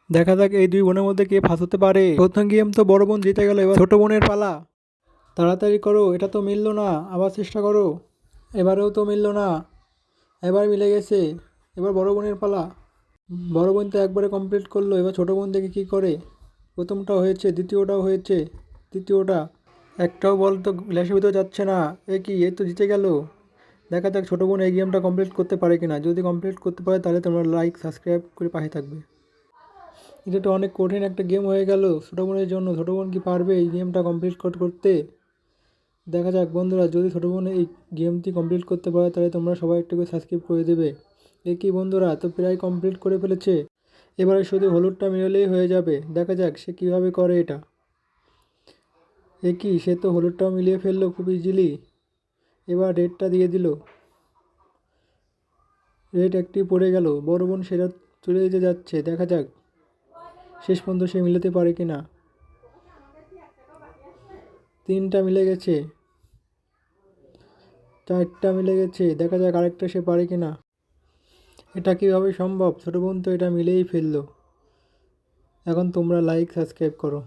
দেখা যাক এই দুই বোনের মধ্যে কে ফার্স্ট হতে পারে। প্রথম গেম তো বড় বোন জিতে গেল, এবার ছোট বোনের পালা। তাড়াতাড়ি করো, এটা তো মিললো না, আবার চেষ্টা করো। এবারেও তো মিললো না, এবার মিলে গেছে। এবার বড় বোনের পালা। বড় বোন তো একবারে কমপ্লিট করলো, এবার ছোট বোন দেখে কী করে। প্রথমটা হয়েছে, দ্বিতীয়টাও হয়েছে, তৃতীয়টা। একটাও বল তো গ্লাসের ভিতরে যাচ্ছে না। এ কি, এ তো জিতে গেল। দেখা যাক ছোটো বোন এই গেমটা কমপ্লিট করতে পারে কিনা। যদি কমপ্লিট করতে পারে তাহলে তোমরা লাইক সাবস্ক্রাইব করে পাশে থাকবে। এটা তো অনেক কঠিন একটা গেম হয়ে গেল ছোটো বোনের জন্য। ছোটো বোন কি পারবে এই গেমটা কমপ্লিট করতে? দেখা যাক বন্ধুরা, যদি ছোটো বোন এই গেমটি কমপ্লিট করতে পারে তাহলে তোমরা সবাই একটু করে সাবস্ক্রাইব করে দেবে। এ কি বন্ধুরা, তো প্রায় কমপ্লিট করে ফেলেছে। এবারে শুধু হলুদটা মিলালেই হয়ে যাবে। দেখা যাক সে কীভাবে করে এটা। এ কি, সে তো হলুদটাও মিলিয়ে ফেললো খুব ইজিলি। এবার রেডটা দিয়ে দিল। রেড একটি পড়ে গেল। বড় বোন সেটা চলে যেতে যাচ্ছে। দেখা যাক শেষ পর্যন্ত সে মিলাতে পারে কি না। তিনটা মিলে গেছে, চারটা মিলে গেছে। দেখা যাক আরেকটা সে পারে কি না। এটা কীভাবে সম্ভব? ছোটো বোন তো এটা মিলেই ফেললো। এখন তোমরা লাইক সাবস্ক্রাইব করো।